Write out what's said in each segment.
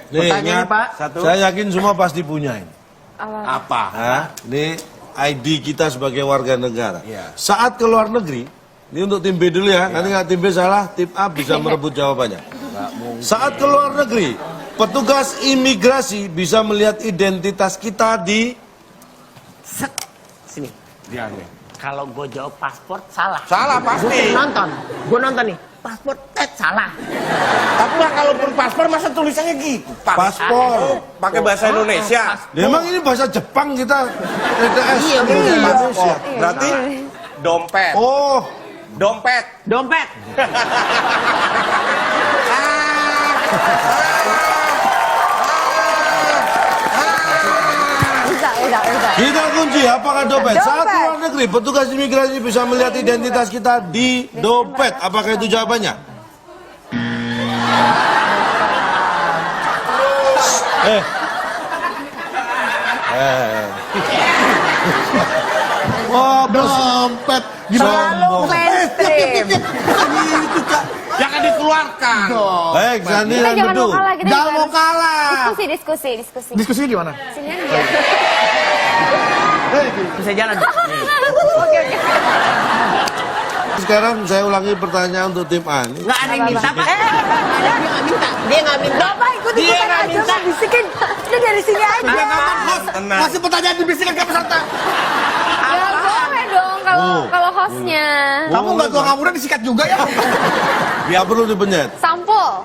Nih, Pertanyaannya, ingat, Pak, satu. saya yakin semua pasti punya ini. Apa? Hah? Ini ID kita sebagai warga negara. Iya. Saat ke luar negeri, ini untuk tim B dulu ya, nanti nggak tim B salah, tim A bisa merebut jawabannya. Saat ke luar negeri, petugas imigrasi bisa melihat identitas kita di... Set. Sini. Dia nih. Kalau gue jawab paspor salah. Salah pasti. Gue nonton nih. Paspor salah. Tapi lah kalaupun paspor masa tulisannya gitu. Paspor. Pakai bahasa Indonesia. Memang ini bahasa Jepang kita, TTS. Iya, Indonesia. Berarti dompet. Oh, Dompet. Dompet. Udah. kita kunci apakah dompet? Saat ke luar negeri, petugas imigrasi bisa melihat identitas kita di dompet. Apakah itu jawabannya? Wah, dompet. Selalu mainstream. Yang akan dikeluarkan. Baik, Sandi Kita dan jangan Bedu. mau kalah, kita Jangan juga mau kalah. diskusi. Diskusinya di mana? Sini aja. Bisa jalan. Oke. Sekarang saya ulangi pertanyaan untuk tim A. Ini Nggak ada yang minta, Pak. Dia nggak minta. Bapak ikut-ikutan Dia nggak aja, minta. bisikin. Udah dari sini aja. Tenang. Masih pertanyaan dibisikin ke peserta. Ya boleh dong kalau hostnya. Kamu nggak tua kamu udah disikat juga ya? nggak perlu dipencet. Sampul.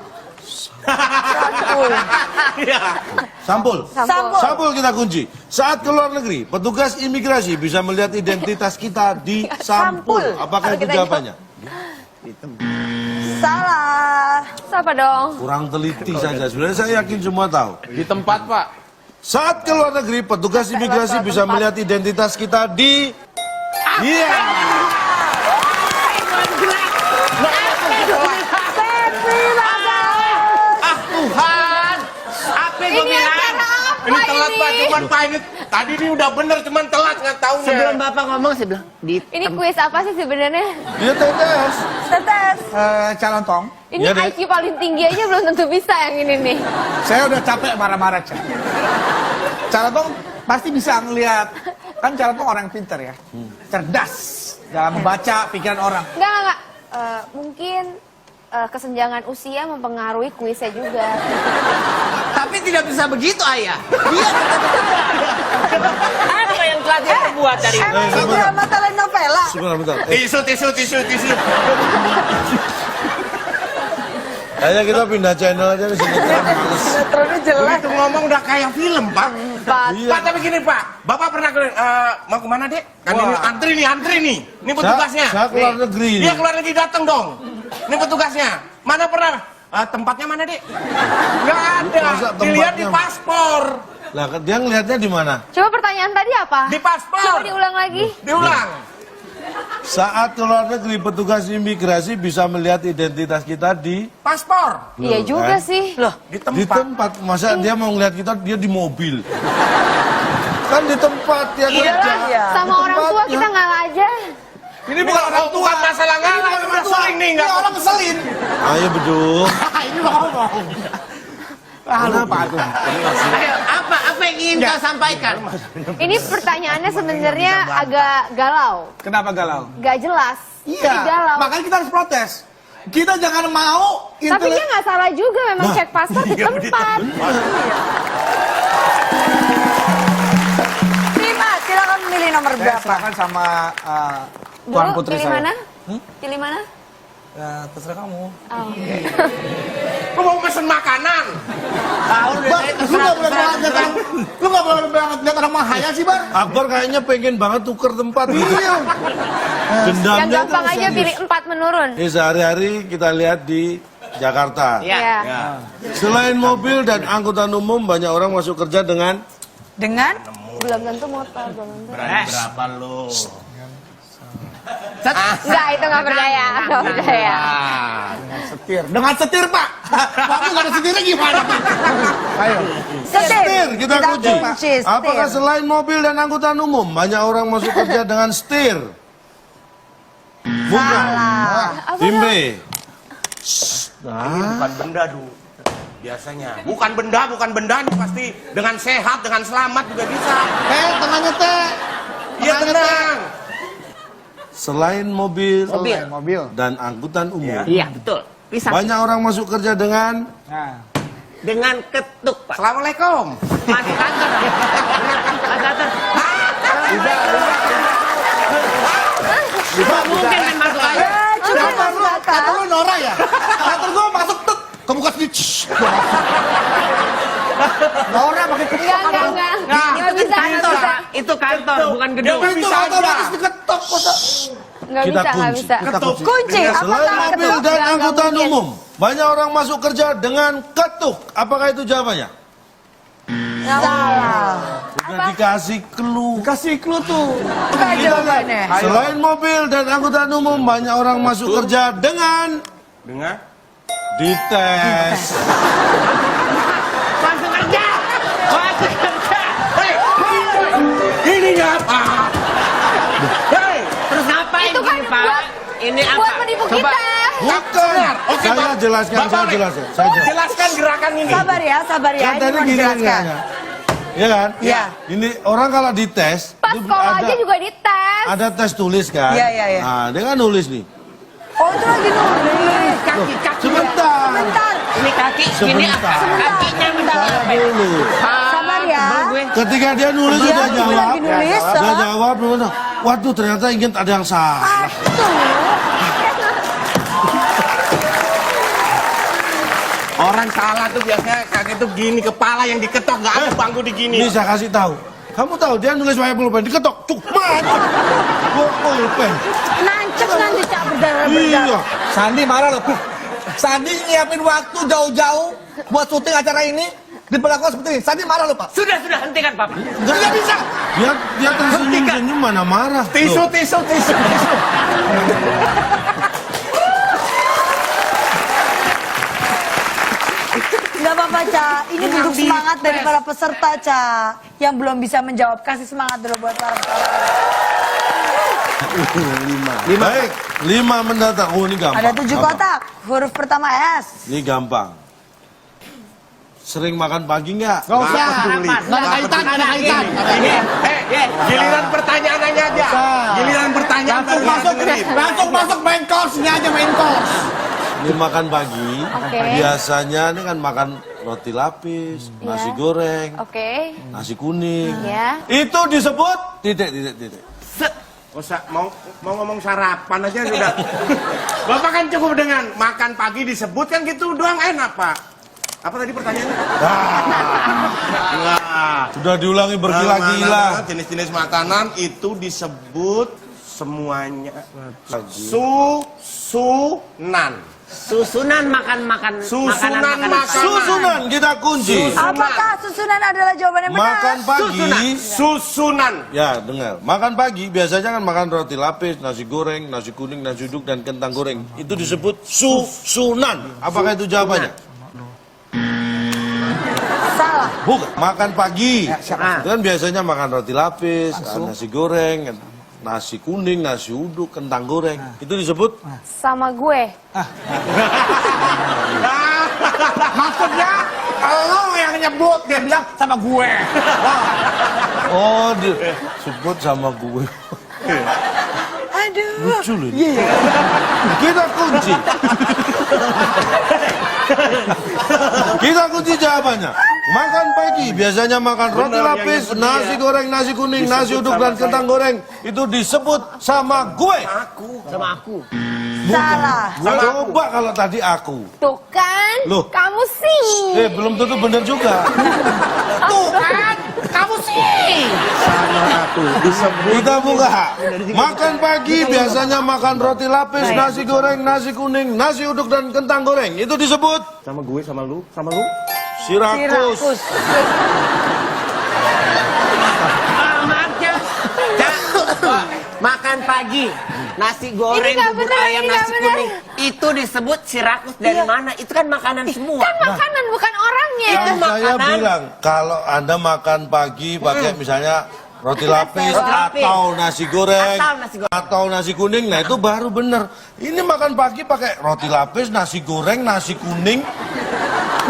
Sampul. Sampul kita kunci. Saat ke luar negeri, petugas imigrasi bisa melihat identitas kita di sampul. Apakah itu jawabannya? Salah. Siapa dong? Kurang teliti saja. Sebenarnya saya yakin semua tahu. Di tempat, Pak. Saat ke luar negeri, petugas imigrasi bisa melihat identitas kita di... Iya. Ah Tuhan. Apa yang gue Ini bilang? acara apa Ini telat, ini? Pak. Cuman Pak ini tadi ini udah bener, cuman telat nggak taunya. Sebelum Bapak ngomong, saya bilang, Ini kuis apa sih sebenarnya? Dia TTS. Tetes. Calon tong. Ini Iya, Dek. IQ paling tinggi aja belum tentu bisa yang ini nih. Saya udah capek marah-marah, Cak. Calon tong pasti bisa ngelihat. Kan calon tong orang yang pintar ya. Cerdas dalam membaca pikiran orang. Enggak. Mungkin kesenjangan usia mempengaruhi kuisnya juga. tapi tidak bisa begitu, Ayah. Apa yang telah dia perbuat dari itu? Emang ini drama telenovela? Sebentar. Tisu. Kayaknya kita pindah channel aja di sini. Sinetronnya jelas. Begitu ngomong udah kayak film, Pak. Iya. Pak, tapi gini, Pak. Bapak pernah mau kemana, Dek? Kan ini antri nih. Ini petugasnya. Saya keluar negeri. Iya, keluar negeri datang dong. Ini petugasnya. Mana pernah? Tempatnya mana, Dek? Nggak ada. Masa Dilihat di tempatnya? paspor. Lah, dia ngelihatnya di mana? Coba pertanyaan tadi apa? Di paspor. Coba diulang lagi. Diulang. Saat keluar negeri, petugas imigrasi bisa melihat identitas kita di Paspor. Iya juga kan? sih. Loh, Di di tempat. tempat. Masa dia mau ngelihat kita, dia di mobil. Kan di tempat dia kerja. Sama orang tua kita ngalah aja. Ini bukan orang tua. Bukan masalah ngalah. Ini udah sering nih. Ini Nggak orang ngeselin. Ayo beduk. Ini ngomong. Lupa tuh. Ayo, apa yang ingin kau sampaikan? Ini pertanyaannya sebenarnya agak galau. Kenapa galau? Gak jelas. Jadi galau. Makanya kita harus protes. Kita jangan mau Tapi dia nggak salah juga memang cek paspor di tempat. Tim A, silakan memilih nomor Saya berapa? serahkan sama Tuan Dulu Putri pilih saya. mana? Pilih mana? Ya, terserah kamu. Oh. Lu mau pesen makanan? Lu nggak boleh banget lihat lu nggak boleh banget lihat orang mahaya sih, Bar. Akbar kayaknya pengen banget tuker tempat gitu. Iya. Dendamnya Yang gampang kan aja serius. pilih 4 menurun. Sehari-hari kita lihat di Jakarta. Iya. Selain mobil dan angkutan umum, banyak orang masuk kerja dengan Dengan? Belum tentu motor, belum tentu. Berapa lu? Enggak, itu nggak percaya. Nggak percaya. Setir. Dengan setir, Pak. Tapi nggak ada setirnya gimana, Pak? Ayo. setir. Kita kunci. kunci, setir. Apakah selain mobil dan angkutan umum, banyak orang masuk kerja dengan setir? Bukan. Salah. Apa Tim B. dong? Nah, Bukan benda, Du. biasanya. Bukan benda nih pasti dengan sehat, dengan selamat juga bisa. Tenangnya teh. Iya tenang. Selain mobil Mobil. dan angkutan umum, Iya, betul. Bisa. banyak orang masuk kerja dengan Nah. Dengan ketuk, Pak. Assalamualaikum. Masuk kantor. Masuk kantor. Bisa mungkin kan masuk aja. Kata lu Nora ya? Kata gua masuk tuk. Kebuka sedikit. Nora pakai ketuk. Enggak. Nggak bisa, nggak Kantor, bisa. Pak. Itu kantor, bukan gedung. Dia bisa aja. Otomatis diketok. Nggak Kita bisa, nggak kunci. bisa. Kita kunci. Kunci, apa Selain tak mobil ketuk? dan Nggak angkutan mungkin. umum, banyak orang masuk kerja dengan ketuk. Apakah itu jawabannya? Salah. Udah dikasih clue. Kasih clue tuh. Apa jawabannya? Selain mobil dan angkutan umum, banyak orang masuk kerja dengan Dengar. dites. Masuk kerja. Masuk kerja. Ini apa? Hei, Terus ngapain Itu kan ini, Pak? buat- Ini apa? Buat menipu Coba. kita. Bukan. Oke, Saya Pak. jelaskan, Bapak, saya Lek. jelaskan. Saya jelaskan. Jelaskan gerakan ini. Sabar ya. Kan Ini tadi mau gini dijelaskan. Iya kan? Iya. Ini orang kalau dites, Pas itu sekolah aja juga dites. ada tes tulis kan? Iya, iya, iya. Nah, dia kan nulis nih. Oh itu lagi nulis. Kaki. Sebentar. Sebentar. Ini kaki gini Sebentar. kakinya Sabar dulu. Sabar ya. Gue. Ketika dia nulis Dia udah jawab. lagi nulis, Udah so. jawab, belum. Waduh, ternyata ingin ada yang salah. Orang salah tuh biasanya kaki tuh gini, kepala yang diketok, nggak ada bangku di gini. Ini saya kasih tahu. Kamu tahu dia nulis pakai pulpen, diketok, cuma pulpen. Nancep nanti cak berdarah. Iya. Sandi marah loh. Sandi nyiapin waktu jauh-jauh buat syuting acara ini. Diperlakukan seperti ini. Sandi marah loh, Pak. Sudah hentikan, Pak. Enggak bisa. Dia tersenyum-senyum mana marah. Tisu. Gak apa-apa Cak. Ini bentuk semangat dari para peserta Cak. Yang belum bisa menjawab. Kasih semangat dulu buat para peserta. Baik, 5 mendatang. Oh, ini gampang. Ada 7 Gampang. kotak. Huruf pertama S. Ini gampang. Sering makan pagi nggak? Gak usah. peduli. Nggak ada kaitan, nggak ada kaitan. Giliran pertanyaan aja. Giliran pertanyaan baru Langsung masuk main course. Ini aja main course. Ini makan pagi. Oke. Biasanya ini kan makan roti lapis, nasi Iya. goreng, Oke. nasi kuning. Ya. Itu disebut titik. Usah, mau ngomong sarapan aja sudah. Bapak kan cukup dengan makan pagi disebut kan gitu doang enak Pak. Apa tadi pertanyaannya? Nah, Sudah diulangi bergila-gila. jenis-jenis makanan itu disebut semuanya susunan. Susunan makan Susunan makanan. makan. Susunan kita kunci. Apakah susunan adalah jawaban yang benar? Makan pagi. Susunan. Ya, dengar. Makan pagi biasanya kan makan roti lapis, nasi goreng, nasi kuning, nasi uduk dan kentang goreng. Itu disebut susunan. Apakah itu jawabannya? Salah. Bukan. Makan pagi. Ah. Itu kan biasanya makan roti lapis, nasi goreng, nasi kuning, nasi uduk, kentang goreng. Itu disebut Sama gue. Maksudnya, lo yang nyebut. Dia bilang sama gue. oh, disebut sama gue. Aduh. Lucu loh. ini. Kita kunci. Kita kunci jawabannya. Makan pagi biasanya makan roti Benar, lapis, yang nasi goreng, nasi kuning, nasi uduk dan kentang goreng. Itu disebut sama gue. Sama aku. Salah. Coba kalau tadi aku. Tuh kan. Loh. Kamu sih. Belum tentu benar juga. Tuh kan, kamu sih. Kita buka. Makan pagi biasanya makan roti lapis, nasi goreng, nasi kuning, nasi uduk dan kentang goreng. Itu disebut Sama gue, sama lu, sama lu. sirakus. Maaf ya. Makan pagi, nasi goreng, Ini nggak bubur benar, ayam, ini nggak nasi benar. kuning. Itu disebut sirakus dari mana? Itu kan makanan semua. Kan makanan bukan orangnya. Yang saya makanan. bilang, kalau Anda makan pagi pakai misalnya roti lapis Roti lapis. atau nasi goreng Atau nasi goreng. atau nasi kuning, nah itu baru bener. Ini makan pagi pakai roti lapis, nasi goreng, nasi kuning,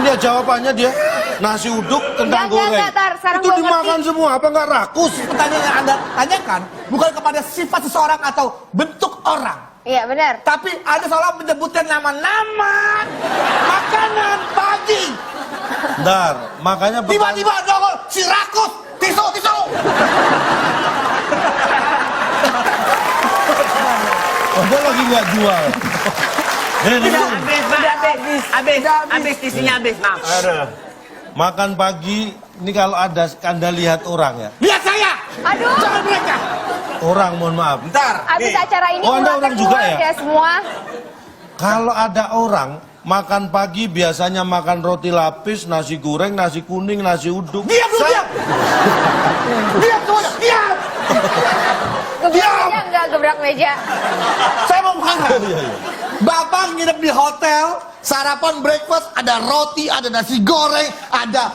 dia jawabannya dia nasi uduk kentang goreng. Enggak, Tar. Sekarang Itu gua dimakan semua, apa nggak rakus? Pertanyaan yang Anda tanyakan bukan kepada sifat seseorang atau bentuk orang. Iya, benar. Tapi ada seorang menyebutkan nama-nama makanan pagi. Bentar, makanya Tiba-tiba nongol si rakus, tisu. Oh, dia lagi nggak jual. Habis tisunya habis, maaf. Makan pagi, ini kalau ada Anda lihat orang ya. Lihat saya, Aduh, jangan mereka. Orang, mohon maaf. Bentar. abis acara ini Oh, Anda uratnya orang juga keluar ya? semua. Kalau ada orang makan pagi biasanya makan roti lapis, nasi goreng, nasi kuning, nasi uduk. Diam lu, diam. Diam semuanya, diam. Gebrak meja enggak, gebrak meja. Saya mau bukan. Iya, iya. Bapak nginep di hotel, sarapan breakfast, ada roti, ada nasi goreng, ada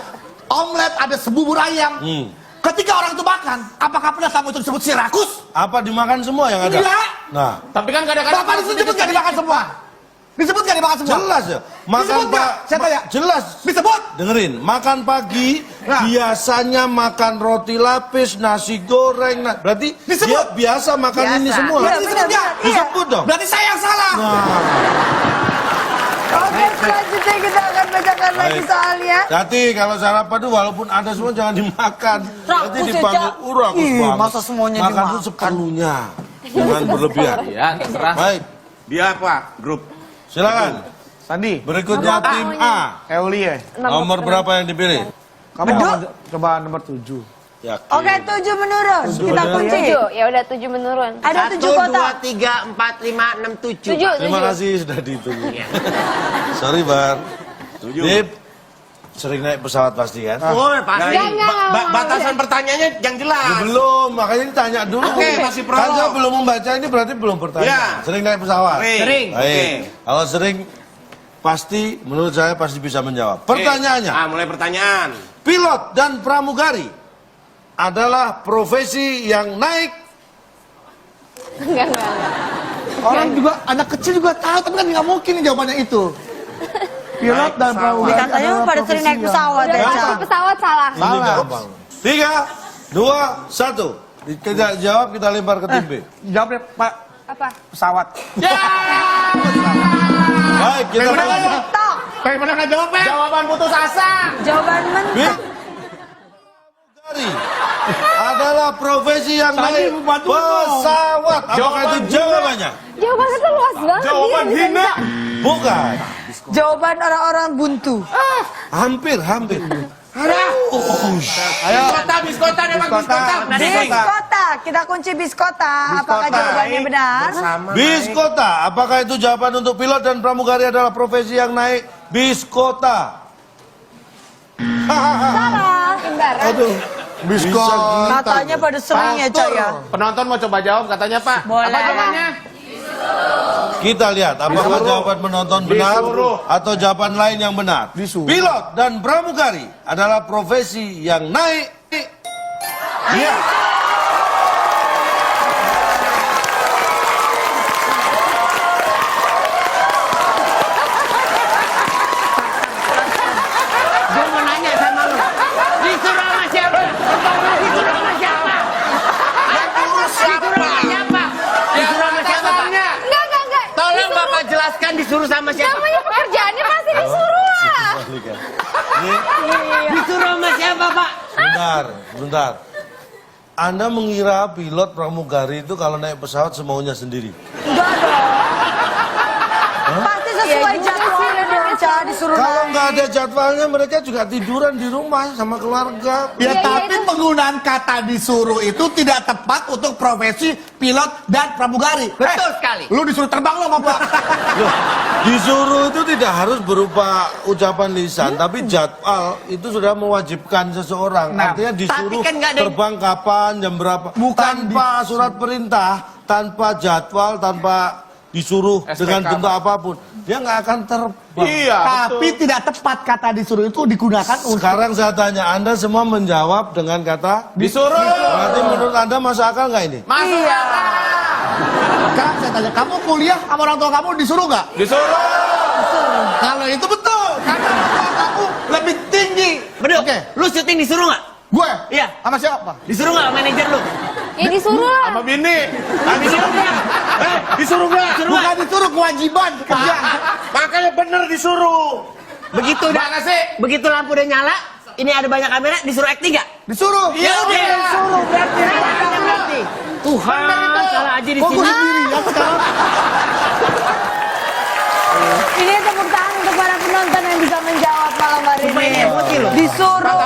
omelet, ada sebubur ayam. Ketika orang itu makan, apakah pernah tamu itu disebut si rakus? Apa dimakan semua yang ada? Enggak. Nah, Tapi kan kadang-kadang Bapak disebut gak dimakan semua? Disebut gak dimakan semua? jelas ya. Makan Disebut nggak? Saya tanya. Jelas. Disebut? Dengerin, makan pagi Nah. biasanya makan roti lapis, nasi goreng. Berarti Disebut. dia biasa makan ini Biasa. semua. Iya, Kan? disebut nggak? Disebut dong. Berarti saya yang salah. Nah, Oke, selanjutnya kita akan bacakan lagi Baik. soalnya. hati kalau sarapan itu walaupun ada semua jangan dimakan. Nanti Rakus ya, dipanggil Cak. rakus Ih, banget. masa semuanya makan dimakan? itu seperlunya. Jangan berlebihan. Ya, terserah. Baik, Dia apa? Grup. silakan. Sandi, Berikutnya tim A. Euli ya. Nomor berapa yang dipilih? Kamu coba nomor 7. Yakin. Oke, 7 menurun. Kita kunci. 7, ya udah 7 menurun. Ada 1, 7 kota. 2, 3, 4, 5, 6, 7. 7, Terima 7. kasih sudah dihitung. Sorry, Bar. Dip, sering naik pesawat pasti kan? Oh, pasti. Enggak. Batasan pertanyaannya yang jelas. Ya, belum, makanya ditanya dulu. Oke, masih Kan saya prolog. belum membaca ini berarti belum bertanya. Ya. Sering naik pesawat? Sering. Baik. Oke. Kalau sering, pasti menurut saya pasti bisa menjawab. Pertanyaannya, Mulai pertanyaan. pilot dan pramugari adalah profesi yang naik. Enggak. Orang juga, anak kecil juga tahu, tapi kan nggak mungkin jawabannya itu. Pilot dan pramugari Katanya adalah pada sering naik profesi pesawat Udah ya, pasti Ca. pesawat salah. Ini gampang. 3, 2, 1. Tidak jawab, kita lempar ke tim B. Jawab deh, Pak. Apa? Pesawat. Baik, kita lanjut. Mentok. Bagaimana nggak jawabnya? Jawaban putus asa. Jawaban mentok. Pramugari adalah profesi yang Tadi naik bantu dong. pesawat. Apakah itu jawabannya? Jawaban itu luas banget. Jawaban Bisa, bisa, hina. bisa. Bukan. Jawaban orang-orang buntu. Hampir. Biskota memang biskota. Bis kota. Kita kunci bis kota. Apakah jawabannya benar? Bis kota. Apakah itu jawaban untuk pilot dan pramugari adalah profesi yang naik bis kota? Salah. Hindaran. Aduh. Bis kota. Katanya pada sering ya, Ca ya. Penonton mau coba jawab katanya, Pak. Boleh. Apa jawabannya? Kita lihat apakah jawaban penonton benar Disuruh. atau jawaban lain yang benar. Disuruh. Pilot dan pramugari adalah profesi yang naik. Iya. Gue mau nanya sama lu. Disuruh sama siapa? Disuruh sama siapa? Disuruh sama siapa? Disuruh sama siapa, Pak? Enggak. Tolong Bapak jelaskan disuruh sama siapa? Namanya pekerjaannya pasti disuruh lah. Disuruh sama siapa, Pak? Bentar. Anda mengira pilot pramugari itu kalau naik pesawat semaunya sendiri? Enggak dong. Pasti sesuai jadwalnya dong, Ca. Disuruh Kalau naik. nggak ada jadwalnya mereka juga tiduran di rumah sama keluarga. Ya, Iya, tapi itu. penggunaan kata disuruh itu tidak tepat untuk profesi pilot dan pramugari. Betul sekali. Lu disuruh terbang lo, Bapak. Loh, disuruh itu tidak harus berupa ucapan lisan, tapi jadwal itu sudah mewajibkan seseorang. Nah, Artinya disuruh tapi kan nggak ada- terbang kapan, jam berapa. Tanpa surat perintah, tanpa jadwal, tanpa disuruh dengan bentuk apapun, dia nggak akan terbang. Iya, Tapi tidak tepat kata disuruh itu digunakan untuk Sekarang saya tanya, Anda semua menjawab dengan kata disuruh. berarti menurut Anda masuk akal nggak ini? Masuk Iya. Kak, saya tanya, kamu kuliah sama orang tua kamu disuruh nggak? Disuruh. Kalau itu betul, karena orang tua kamu lebih tinggi. Beduk, Oke. lu syuting disuruh nggak? Gue? Iya. Sama siapa? Disuruh nggak manajer lu? Ya disuruh lah. Sama bini. Disuruh nggak? Disuruh nggak? Bukan disuruh, kewajiban kerja. Makanya bener disuruh. Begitu Mana sih? begitu lampu udah nyala, ini ada banyak kamera, disuruh acting nggak? Disuruh. Ya udah, disuruh berarti. berarti. Tuhan, salah aja di Kok gue sini. sendirian sekarang? Ini tepuk tangan untuk para penonton yang bisa menjawab malam hari Sumpah ini ini. emosi loh. Disuruh.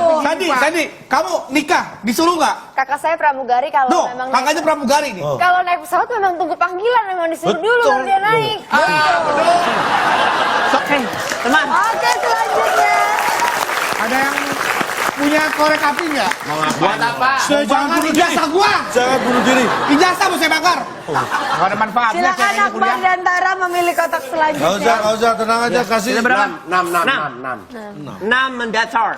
Sandi, kamu nikah disuruh nggak? Kakak saya pramugari kalau Tuh, memang kakaknya pramugari nih. kalau naik pesawat memang tunggu panggilan, memang disuruh dulu baru dia naik. Oke, teman. Oke, selanjutnya. Ada yang punya korek api nggak? Buat apa? Saya jangan Bakar bunuh diri. ijazah gua. Jangan bunuh diri. Ijazah mau saya bakar. Gak ada manfaatnya. Silakan Akbar dan Tara memilih kotak Nggak selanjutnya. usah, tenang aja, kasih. Sudah berapa? 6. Mendatar.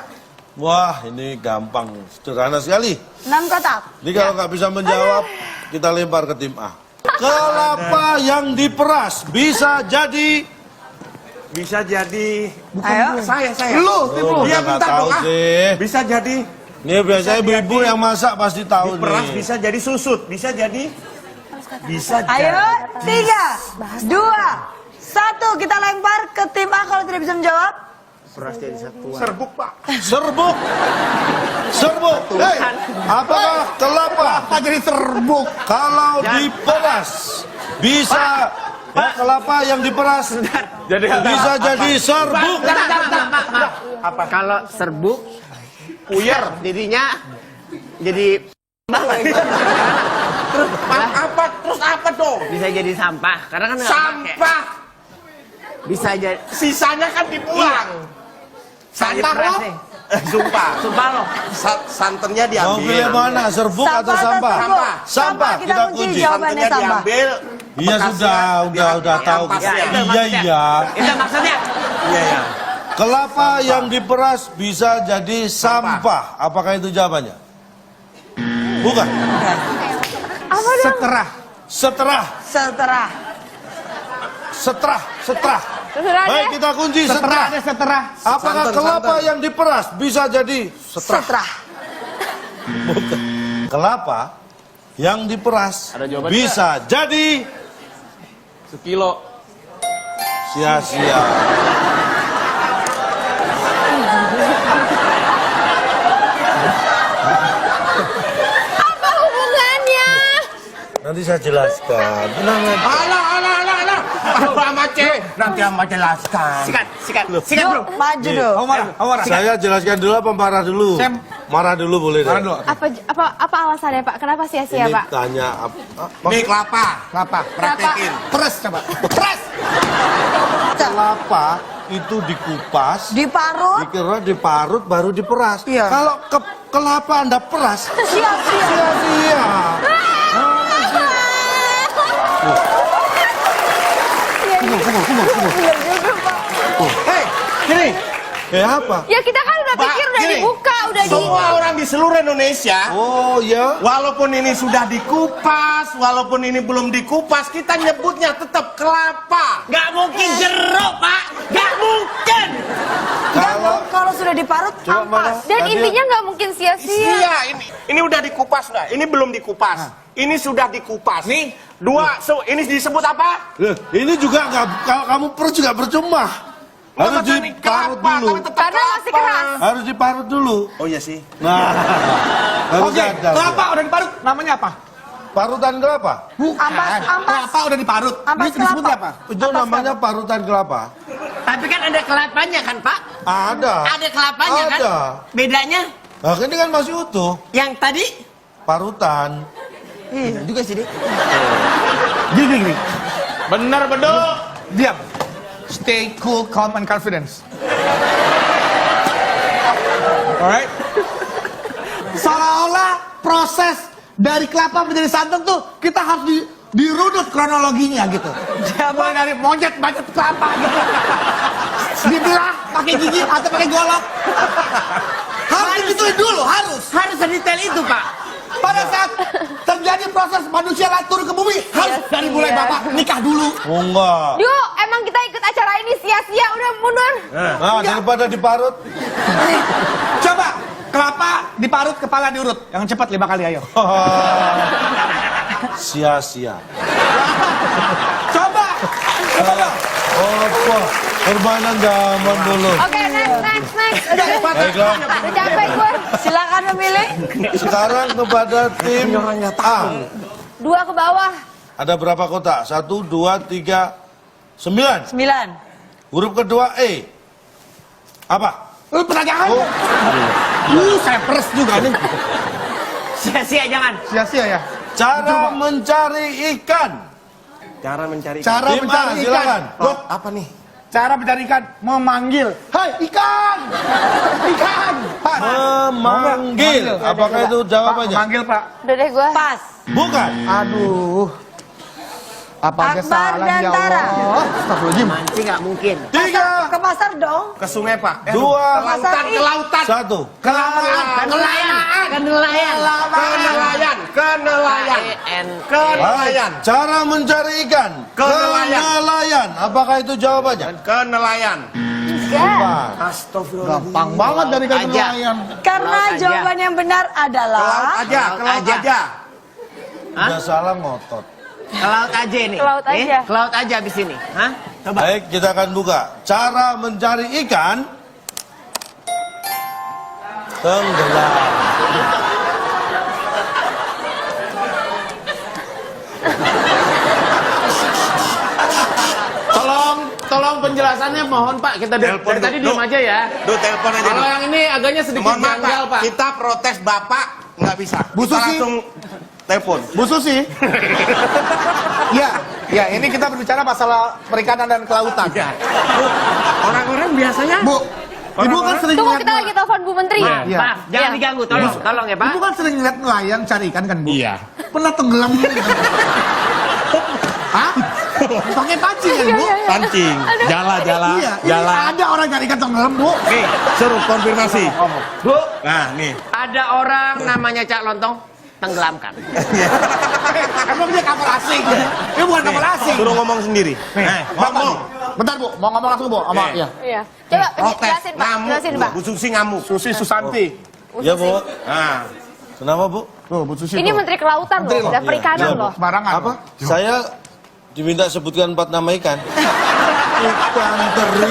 Wah, ini gampang, sederhana sekali. 6 kotak. Ini kalau nggak bisa menjawab, kita lempar ke tim A. Kelapa yang diperas bisa jadi... Bisa jadi. Ayo. Saya. Lu, tim lu. Iya, nggak bentar tahu dong. sih. Bisa jadi. Ini biasanya ibu-ibu yang masak pasti tahu Diperas nih. bisa jadi susut. Bisa jadi. Bisa Ayo, jadi. 3, 2, 1. Kita lempar ke tim A kalau tidak bisa menjawab. Serbuk, Pak. Serbuk. Serbuk. Hei, apakah kelapa Apa jadi serbuk? kalau diperas bisa... Ya, kelapa yang diperas Jadi bisa jadi serbuk. Apa? Kalau serbuk, Puyer. jadinya jadi Terus apa dong? bisa jadi sampah. Karena kan nggak pakai. Sampah. Bisa jadi Sisanya kan dibuang. sampah Sampah lo. Sumpah. Sumpah lo. Santannya Mau pilih diambil. mana, serbuk atau sampah? serbuk? Sampah, kita kunci. Jawabannya Santannya sampah. diambil. Iya bekasnya udah tahu. ampasnya. itu Iya maksudnya. iya. Itu maksudnya. Iya. Kelapa yang diperas bisa jadi sampah. Apakah itu jawabannya? Bukan. Apa dong? Seterah. Seterah. Seterah. Terserah Baik, deh. kita kunci Seterah, seterah. ada seterah. Apakah kelapa yang diperas bisa jadi seterah? Seterah. Bukan. Kelapa yang diperas Ada jawabannya bisa jadi Sekilo. sia-sia. Apa hubungannya? Nanti saya jelaskan. Tenang aja. Alah. Aduh, Amace. Nanti Ama jelaskan. Sikat bro. Maju dong. Omar. Saya jelaskan dulu apa marah dulu? Sam. Marah dulu boleh deh. Marah dulu. Apa alasannya Pak? Kenapa sia-sia Ini Pak? tanya apa? Nih kelapa. Kelapa. Praktekin. Peres coba. Peres. Kelapa itu dikupas, Diparut. dikira diparut baru diperas. Iya. Kalau kelapa Anda peras, Sia-sia. sia-sia. Bener juga Pak. Hei, gini. Apa? Ya kita kan udah Pak, pikir udah gini. dibuka, udah di... Semua orang di seluruh Indonesia, Oh ya. walaupun ini sudah dikupas, walaupun ini belum dikupas, kita nyebutnya tetap kelapa. Gak mungkin jeruk pak. Gak mungkin. Kalau sudah diparut, Coba ampas. mana? Dan Nadia. intinya nggak mungkin sia-sia. Iya, ini udah dikupas nggak? Ini belum dikupas. Ini sudah dikupas. Nih. Dua, ini disebut apa? Ini juga nggak, kalau kamu perut juga percuma. Harus Nggak, diparut kelapa, dulu. tapi tetap Karena masih kelapa. keras. Harus diparut dulu. Oh iya sih. Nah, harus Oke, ada. kelapa udah diparut. Namanya apa? Parutan kelapa. Ampas. Kelapa udah diparut. Ampas Ini disebutnya kelapa. apa? Itu namanya parutan kelapa. Tapi kan ada kelapanya kan pak. Ada. Ada kelapanya kan. Ada. Bedanya Nah, ini kan masih utuh. yang tadi. Parutan. Iya juga sih deh. Gini. Bener beduk. Diam. Stay cool, calm, and confidence. Alright? Seolah-olah proses dari kelapa menjadi santan tuh kita harus dirunut kronologinya gitu. Mulai dari monyet bacet kelapa gitu. Dibelah pakai gigi atau pakai golok. Harus digituin dulu, harus. Harus sedetail itu pak. Pada saat terjadi proses manusia turun ke bumi, harus dari mulai bapak nikah dulu. Oh enggak. Yuk, emang kita ikut acara ini sia-sia, udah mundur. Nah, daripada diparut, Coba kelapa diparut, kepala diurut. Yang cepat 5 kali, ayo. Sia-sia. Coba. Coba dong. Apa? Permainan zaman dulu. Oke, next. Baiklah. Udah capek gue. Silakan memilih. Sekarang kepada tim A. 2 ke bawah. Ada berapa kotak? 1, 2, 3, 9. 9. Huruf kedua E. Apa? Pertanyaan. Saya peres juga nih. Sia-sia jangan. Sia-sia ya. Cara mencari ikan. Cara mencari ikan. Cara Tim A, mencari ikan. silakan. Loh, Apa nih? cara mencari ikan, memanggil. Hai, ikan! Ikan! Pak. Memanggil. Apakah itu jawabannya? Memanggil, Pak. Udah deh gue. Pas. Bukan. Aduh. Apa aja Akbar salah dan ya Tara. Allah. Astagfirullahaladzim. Mancing nggak mungkin. 3, Ke pasar dong. Ke sungai, Pak. 2, Kelautan, kelautan. 1. Kelamaan. Nelayan. Ke nelayan. Kenelayan. Kenelayan. N. Kenelayan. Cara mencari ikan. Kenelayan. Kenelayan. Apakah itu jawabannya? Kenelayan. Bukan. Gampang banget dari kata aja. nelayan. Karena Laut aja. jawaban yang benar Ke laut adalah aja. Ke laut aja. Udah salah ngotot. Ke laut aja ini. Ke laut aja. Ke laut aja abis ini. Hah? Coba. Baik, kita akan buka. Cara mencari ikan. Tenggelam. Tolong penjelasannya mohon Pak. Kita dari tadi diam aja ya. Duh, telepon aja. Kalau yang ini agaknya sedikit Mohon maaf, janggal Pak. Kita protes Bapak nggak bisa. Bu Kita Susi. langsung telepon. Bu Susi. Ya, ini kita berbicara masalah perikanan dan kelautan. Ya. Orang-orang biasanya. Bu, Ibu kan sering Tunggu, lihat kita lagi telepon Bu Menteri. Iya. Pak, jangan Iya. diganggu. Tolong, tolong ya Pak. Ibu kan sering lihat nelayan cari ikan kan, Bu? Iya. Pernah tenggelam gitu? Hah? Pakai pancing kan, Bu? Pancing. Jala. Iya, ini ada orang cari ikan tenggelam, Bu. Oke, suruh konfirmasi. Bu, Nah, nih. ada orang namanya Cak Lontong tenggelamkan. Emang dia kapal asing. Ini bukan kapal asing. Suruh ngomong sendiri. Ngomong. Bentar, Bu. Mau ngomong langsung, Bu. Sama, Nih. ya. Iya. Coba Protes. jelasin Pak. Ngamuk. Jelasin Pak. Bu Susi ngamuk. Susi Susanti. Ya, Bu. Nah. Kenapa, Bu? Tuh, Bu Susi. Ini tuh. Menteri Kelautan Menteri loh, loh. dan Perikanan Iya, Bu. loh. Sembarangan. Apa? Saya diminta sebutkan 4 nama ikan. Ikan teri.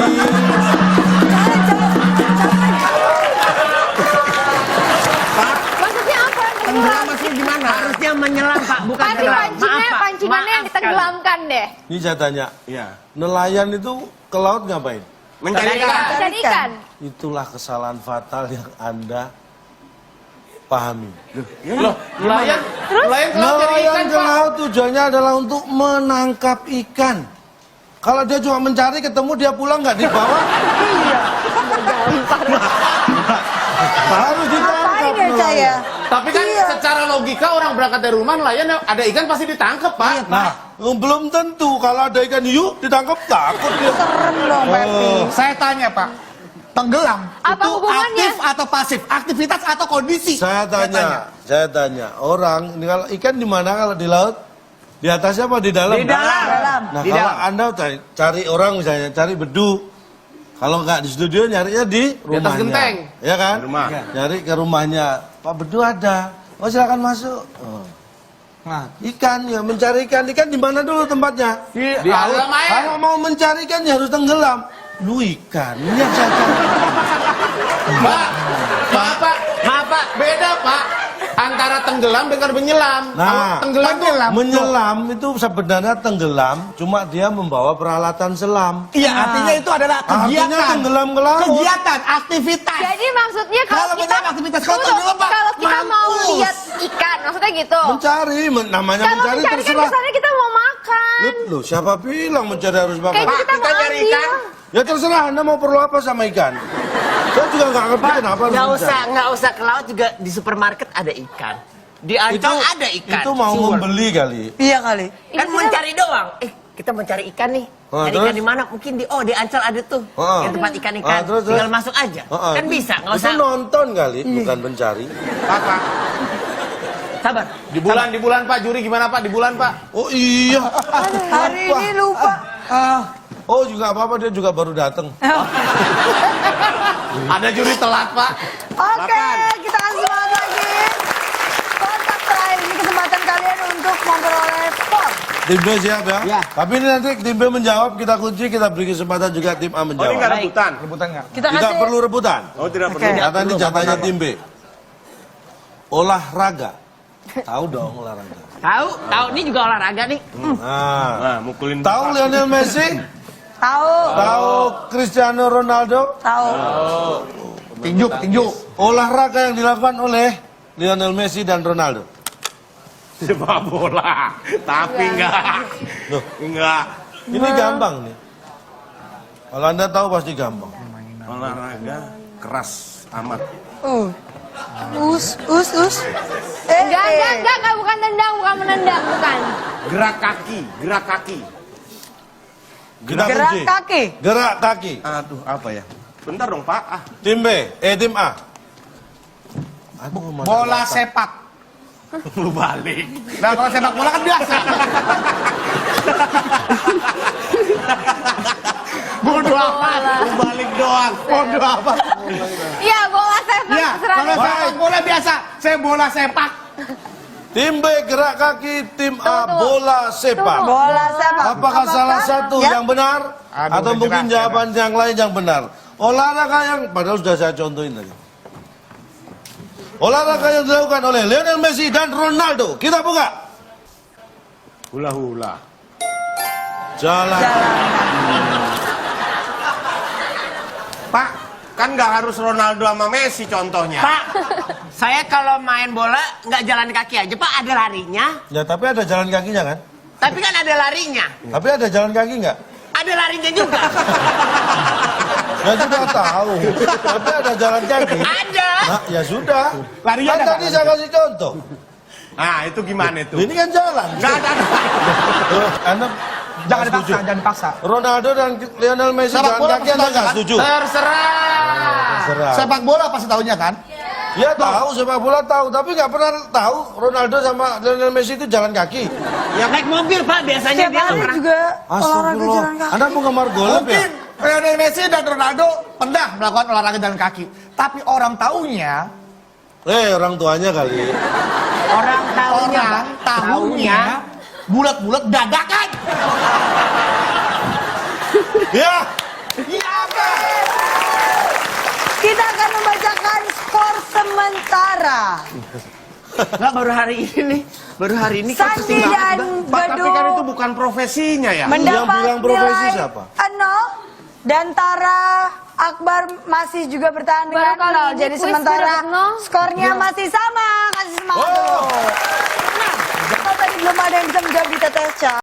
Maksudnya apa? Tenggelam maksudnya gimana? Harusnya menyelam Pak, bukan Pasti tenggelam. pancingnya, Maaf, Pak. pancingannya yang Maaf ditenggelamkan deh. Ini saya tanya. Iya. Nelayan itu ke laut ngapain? Mencari ikan. Cari ikan. Itulah kesalahan fatal yang Anda pahami. Loh, nelayan ke laut cari Nelayan ikan ke Pak. laut tujuannya adalah untuk menangkap ikan. Kalau dia cuma mencari, ketemu dia pulang nggak dibawa. Harus ditangkap. Ngapain ya, Cak ya? Tapi kan Iya. secara logika orang berangkat dari rumah nelayan ada ikan pasti ditangkap Pak. Nah, belum tentu kalau ada ikan hiu ditangkap takut dia. Serem dong, Pepi. Saya tanya, Pak. Tenggelam Apa itu hubungannya? aktif atau pasif? Aktivitas atau kondisi? Saya tanya, orang ini kalau ikan di mana kalau di laut? Di atasnya apa di dalam? Di dalam. Nah, Di kalau dalam. Anda cari orang misalnya, cari bedu. Kalau nggak di studio, nyarinya di rumahnya. atas genteng. Ya kan? Di rumah. Nyari ke rumahnya. Pak bedu ada. Oh silakan masuk. Oh. Nah, ikan ya mencari ikan di mana dulu tempatnya? Di alam air. Kalau mau mencari ikan ya harus tenggelam. Lu ikan, ini yang saya cari. Pak, maaf Pak, beda Pak. Antara tenggelam dengan menyelam. Nah, Kalau tenggelam tuh menyelam itu sebenarnya tenggelam, cuma dia membawa peralatan selam. Iya, artinya itu adalah Artinya kegiatan. tenggelam ke laut. Kegiatan, aktivitas. Jadi maksudnya Kalau kalau kita mencari aktivitas kalau Tunggu, tenggelam, Pak, kalau kita mau mampus. lihat ikan, maksudnya gitu. Mencari, namanya Kalau mencari mencari kan terserah. kesannya kita mau makan. Loh, siapa bilang mencari harus makan? Kayak kita mau cari ambil. ikan. Ya terserah, Anda mau perlu apa sama ikan. Saya juga nggak ngerti kenapa harus mencari. Nggak usah ke laut juga di supermarket ada ikan. Di Ancol ada ikan. Itu mau Sure. membeli kali. Iya kali. Kan Ini mencari doang. Kita mencari ikan nih. Oh, Cari terus? ikan di mana? Mungkin di di Ancol ada tuh. Oh. Yang tempat ikan-ikan. Terus? Tinggal masuk aja. Kan bisa, nggak Itu usah. nonton kali, bukan mencari. Apa? Sabar. di bulan Pak, juri gimana Pak? Di bulan Pak. Oh iya. Hari ini lupa. Oh juga apa-apa, dia juga baru datang. Ada juri telat, Pak. Oke, kita kasih semangat lagi. Kontak terakhir ini kesempatan kalian untuk memperoleh skor. Tim B siap ya? Ya. Tapi ini nanti tim B menjawab, kita kunci, kita beri kesempatan juga tim A Oh, ini menjawab. nggak rebutan. Rebutan nggak? Kita Tidak kasih perlu rebutan. Oh, tidak Oke. perlu. Kata ini jatahnya tim B. Olahraga. Tahu dong olahraga. Tahu ini juga olahraga nih. Nah, Nah, mukulin. tahu Lionel Messi? tahu. Tahu Cristiano Ronaldo? Tahu. Tinju, tinju. Olahraga yang dilakukan oleh Lionel Messi dan Ronaldo. Sepak bola. Tapi enggak. Loh, Enggak. ini gampang nih. Kalau Anda tahu pasti gampang. Olahraga keras amat. Us. Enggak, bukan tendang, bukan menendang, bukan. Gerak kaki, gerak kaki. Kita Gerak kunci. kaki. Gerak kaki. Aduh, apa ya? Bentar dong, Pak. Ah, Tim B, tim A. Aduh, mana Bola kelapa. sepak. lu balik. Nah, kalau sepak bola kan biasa. Bodoh amat. Lu balik doang. Bodoh apa? Iya, bola sepak. Ya, terserah kalau deh. sepak bola biasa. Saya bola sepak. Tim B gerak kaki, tim A Tunggu. bola sepak. Bola sepak. Apakah salah satu Ya. yang benar Aduh, atau udah mungkin jerah, jawaban yang lain yang benar? Olahraga yang padahal sudah saya contohin tadi. Olahraga yang dilakukan oleh Lionel Messi dan Ronaldo. Kita buka. Hula-hula. Jalan. Pak, kan nggak harus Ronaldo sama Messi contohnya. Pak, saya kalau main bola nggak jalan kaki aja, Pak, ada larinya. Ya tapi ada jalan kakinya kan? Tapi kan ada larinya. Tapi ada jalan kaki nggak? Ada larinya juga. Ya sudah tahu. Tapi ada jalan kaki. Ada. Nah, ya sudah. Larinya Kan ada tadi saya kasih contoh. Nah, itu gimana itu? Ini kan jalan. Nggak ada. Anda Jangan nggak setuju. dipaksa, jangan dipaksa. Ronaldo dan Lionel Messi Sepak jalan bola kaki Anda pasti nggak tahu, setuju? Terserah. Terserah. Sepak bola pasti tahunya kan? Ya tahu sepak bola tahu, tapi nggak pernah tahu Ronaldo sama Lionel Messi itu jalan kaki. Ya naik mobil, Pak, biasanya Setiap dia hari pernah. juga olahraga Astagfirullah. jalan kaki. Anda penggemar golf ya? Mungkin Lionel Messi dan Ronaldo pernah melakukan olahraga jalan kaki. Tapi orang taunya, Orang tuanya kali. Orang tahunya, orang Pak. tahunya bulat-bulat dadakan. Ya. Kita akan membacakan skor sementara. Nggak, baru hari ini. Baru hari ini kan Sandi pusing banget, dan Bang. Pak, tapi kan itu Bedu bukan profesinya ya. Yang mendapat bilang profesi nilai siapa? 0 dan Tara Akbar masih juga bertahan dengan Baru kali 0. ini Jadi kuis sementara dapat 0. skornya masih sama. Kasih semangat Oh. dulu. Kalau tadi belum ada yang bisa menjawab di tetes, Ca.